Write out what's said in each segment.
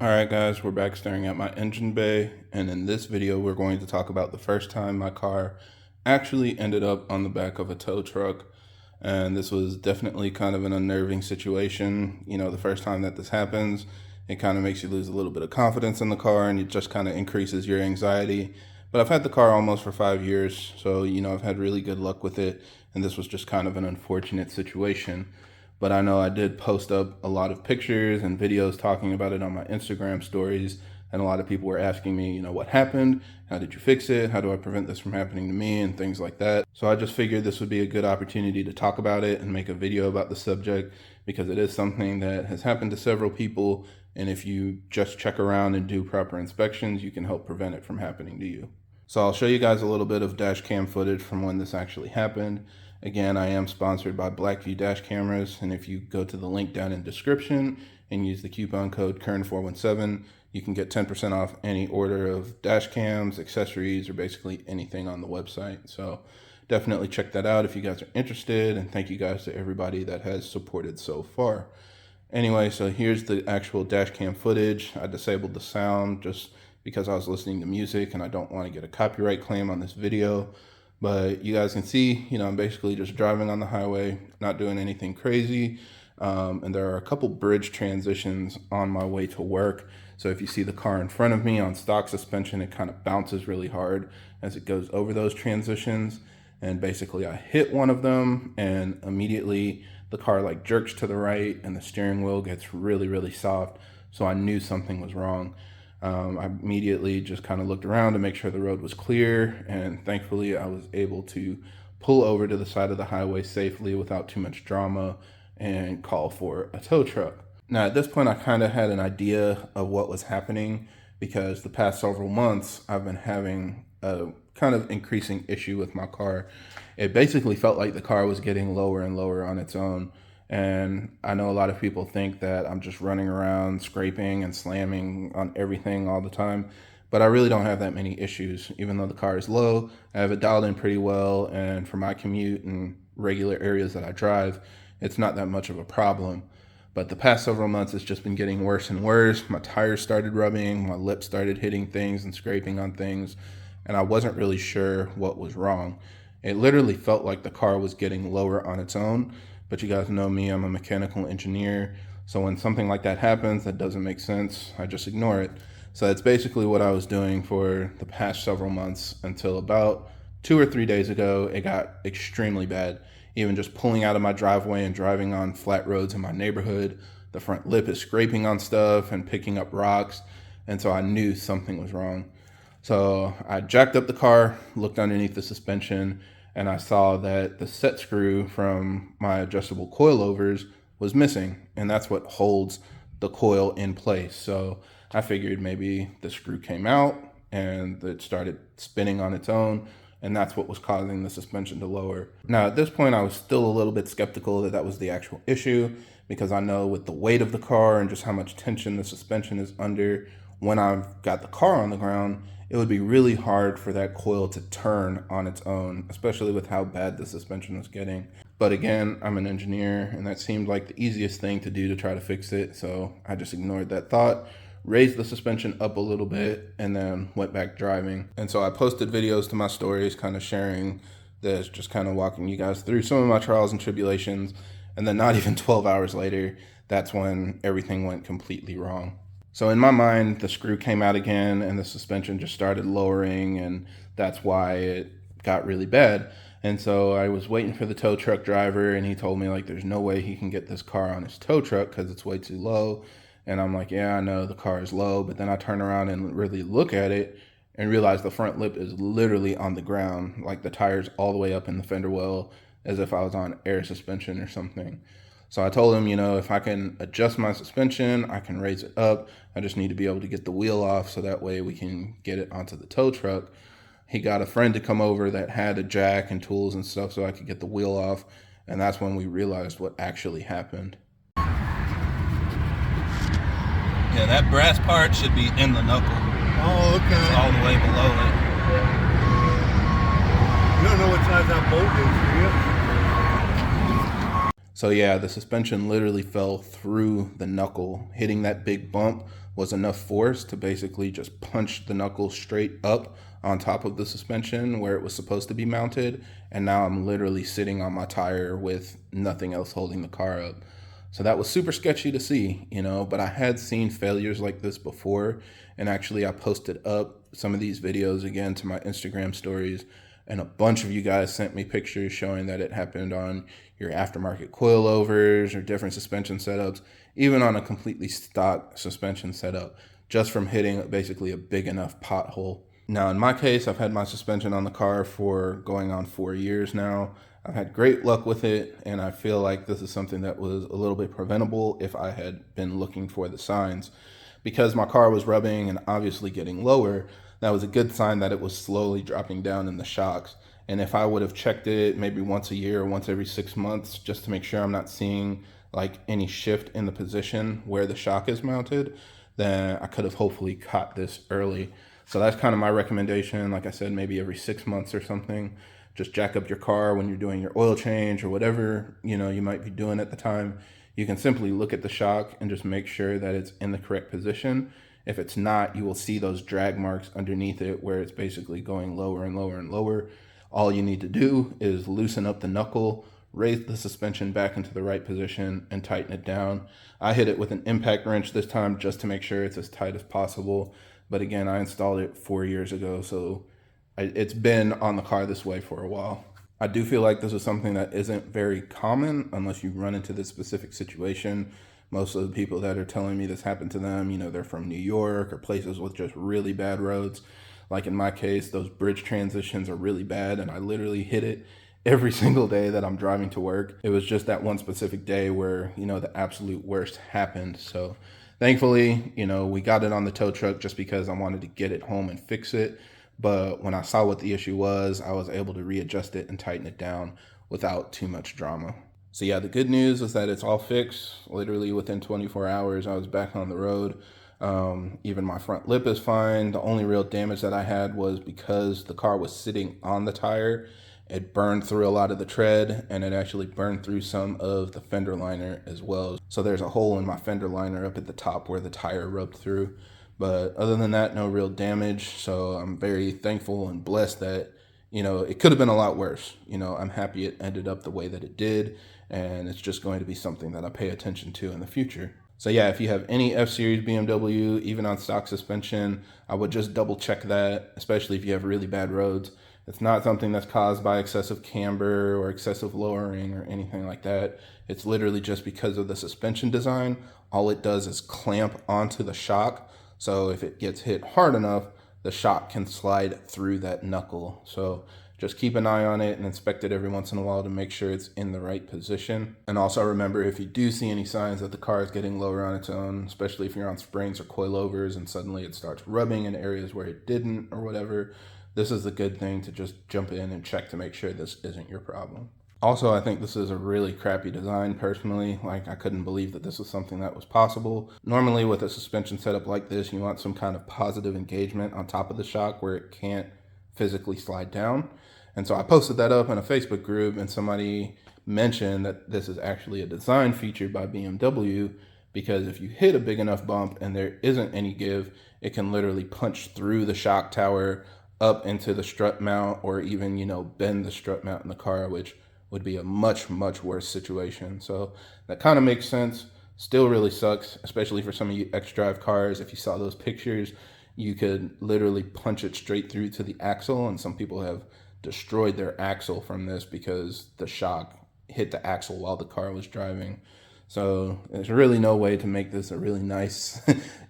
Alright guys, we're back staring at my engine bay, and in this video we're going to talk about the first time my car actually ended up on the back of a tow truck. And this was definitely kind of an unnerving situation. You know, the first time that this happens, it kind of makes you lose a little bit of confidence in the car, and it just kind of increases your anxiety. But I've had the car almost for 5 years, so you know, I've had really good luck with it, and this was just kind of an unfortunate situation. But I know I did post up a lot of pictures and videos talking about it on my Instagram stories. And a lot of people were asking me, you know, what happened? How did you fix it? How do I prevent this from happening to me? And things like that. So I just figured this would be a good opportunity to talk about it and make a video about the subject, because it is something that has happened to several people. And if you just check around and do proper inspections, you can help prevent it from happening to you. So I'll show you guys a little bit of dash cam footage from when this actually happened. Again, I am sponsored by Blackvue dash cameras, and if you go to the link down in the description and use the coupon code KERN417, you can get 10% off any order of dash cams, accessories, or basically anything on the website. So definitely check that out if you guys are interested, and thank you guys to everybody that has supported so far. Anyway, so here's the actual dash cam footage. I disabled the sound just because I was listening to music and I don't want to get a copyright claim on this video. But you guys can see, you know, I'm basically just driving on the highway, not doing anything crazy. And there are a couple bridge transitions on my way to work. So if you see the car in front of me on stock suspension, it kind of bounces really hard as it goes over those transitions. And basically I hit one of them, and immediately the car like jerks to the right and the steering wheel gets really, really soft. So I knew something was wrong. I immediately just kind of looked around to make sure the road was clear, and thankfully I was able to pull over to the side of the highway safely without too much drama and call for a tow truck. Now at this point I kind of had an idea of what was happening, because the past several months I've been having a kind of increasing issue with my car. It basically felt like the car was getting lower and lower on its own. And I know a lot of people think that I'm just running around scraping and slamming on everything all the time, but I really don't have that many issues. Even though the car is low, I have it dialed in pretty well, and for my commute and regular areas that I drive, it's not that much of a problem. But the past several months, it's just been getting worse and worse. My tires started rubbing, my lips started hitting things and scraping on things, and I wasn't really sure what was wrong. It literally felt like the car was getting lower on its own. But you guys know me, I'm a mechanical engineer. So when something like that happens that doesn't make sense, I just ignore it. So that's basically what I was doing for the past several months, until about 2 or 3 days ago, it got extremely bad. Even just pulling out of my driveway and driving on flat roads in my neighborhood, the front lip is scraping on stuff and picking up rocks. And so I knew something was wrong. So I jacked up the car, looked underneath the suspension, and I saw that the set screw from my adjustable coilovers was missing, and that's what holds the coil in place. So I figured maybe the screw came out and it started spinning on its own, and that's what was causing the suspension to lower. Now at this point I was still a little bit skeptical that that was the actual issue, because I know with the weight of the car and just how much tension the suspension is under, when I've got the car on the ground, it would be really hard for that coil to turn on its own, especially with how bad the suspension was getting. But again, I'm an engineer, and that seemed like the easiest thing to do to try to fix it. So I just ignored that thought, raised the suspension up a little bit, and then went back driving. And so I posted videos to my stories, kind of sharing this, just kind of walking you guys through some of my trials and tribulations. And then not even 12 hours later, that's when everything went completely wrong. So in my mind, the screw came out again and the suspension just started lowering, and that's why it got really bad. And so I was waiting for the tow truck driver, and he told me like there's no way he can get this car on his tow truck because it's way too low. And I'm like, yeah, I know the car is low, but then I turn around and really look at it and realize the front lip is literally on the ground, like the tires all the way up in the fender well, as if I was on air suspension or something. So I told him, you know, if I can adjust my suspension, I can raise it up. I just need to be able to get the wheel off so that way we can get it onto the tow truck. He got a friend to come over that had a jack and tools and stuff so I could get the wheel off. And that's when we realized what actually happened. Yeah, that brass part should be in the knuckle. Oh, okay. It's all the way below it. You don't know what size that bolt is, do you? So yeah, the suspension literally fell through the knuckle, hitting that big bump was enough force to basically just punch the knuckle straight up on top of the suspension where it was supposed to be mounted. And now I'm literally sitting on my tire with nothing else holding the car up. So that was super sketchy to see, but I had seen failures like this before. And actually I posted up some of these videos again to my Instagram stories, and a bunch of you guys sent me pictures showing that it happened on your aftermarket coilovers or different suspension setups, even on a completely stock suspension setup, just from hitting basically a big enough pothole. Now, in my case, I've had my suspension on the car for going on 4 years now. I've had great luck with it, and I feel like this is something that was a little bit preventable if I had been looking for the signs. Because my car was rubbing and obviously getting lower, that was a good sign that it was slowly dropping down in the shocks. And if I would have checked it maybe once a year or once every 6 months, just to make sure I'm not seeing like any shift in the position where the shock is mounted, then I could have hopefully caught this early. So that's kind of my recommendation. Like I said, maybe every 6 months or something, just jack up your car when you're doing your oil change or whatever, you might be doing at the time. You can simply look at the shock and just make sure that it's in the correct position. If it's not, you will see those drag marks underneath it where it's basically going lower and lower and lower. All you need to do is loosen up the knuckle, raise the suspension back into the right position, and tighten it down. I hit it with an impact wrench this time just to make sure it's as tight as possible. But again, I installed it 4 years ago, so it's been on the car this way for a while. I do feel like this is something that isn't very common unless you run into this specific situation. Most of the people that are telling me this happened to them, they're from New York or places with just really bad roads. Like in my case, those bridge transitions are really bad, and I literally hit it every single day that I'm driving to work. It was just that one specific day where, the absolute worst happened. So thankfully, we got it on the tow truck just because I wanted to get it home and fix it. But when I saw what the issue was, I was able to readjust it and tighten it down without too much drama. So yeah, the good news is that it's all fixed. Literally within 24 hours, I was back on the road. Even my front lip is fine. The only real damage that I had was because the car was sitting on the tire. It burned through a lot of the tread, and it actually burned through some of the fender liner as well. So there's a hole in my fender liner up at the top where the tire rubbed through. But other than that, no real damage. So I'm very thankful and blessed that, it could have been a lot worse. I'm happy it ended up the way that it did. And it's just going to be something that I pay attention to in the future. So yeah, if you have any F-Series BMW, even on stock suspension, I would just double check that, especially if you have really bad roads. It's not something that's caused by excessive camber or excessive lowering or anything like that. It's literally just because of the suspension design. All it does is clamp onto the shock. So if it gets hit hard enough, the shock can slide through that knuckle. So just keep an eye on it and inspect it every once in a while to make sure it's in the right position. And also remember, if you do see any signs that the car is getting lower on its own, especially if you're on springs or coilovers and suddenly it starts rubbing in areas where it didn't or whatever, this is a good thing to just jump in and check to make sure this isn't your problem. Also, I think this is a really crappy design personally. Like, I couldn't believe that this was something that was possible. Normally with a suspension setup like this, you want some kind of positive engagement on top of the shock where it can't physically slide down. And so I posted that up in a Facebook group, and somebody mentioned that this is actually a design feature by BMW, because if you hit a big enough bump and there isn't any give, it can literally punch through the shock tower up into the strut mount, or even, bend the strut mount in the car, which would be a much, much worse situation. So that kind of makes sense. Still really sucks, especially for some of you X-Drive cars. If you saw those pictures, you could literally punch it straight through to the axle, and some people have destroyed their axle from this because the shock hit the axle while the car was driving. So there's really no way to make this a really nice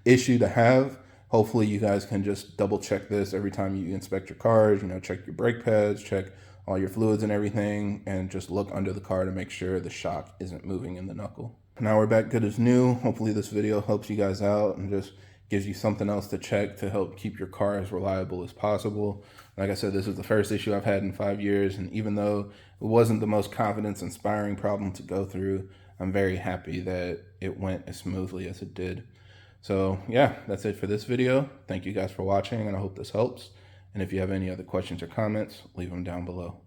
issue to have. Hopefully you guys can just double check this every time you inspect your cars, check your brake pads, check all your fluids and everything, and just look under the car to make sure the shock isn't moving in the knuckle. Now we're back good as new. Hopefully this video helps you guys out and just gives you something else to check to help keep your car as reliable as possible. Like I said, this is the first issue I've had in 5 years, and even though it wasn't the most confidence-inspiring problem to go through, I'm very happy that it went as smoothly as it did. So yeah, that's it for this video. Thank you guys for watching, and I hope this helps. And if you have any other questions or comments, leave them down below.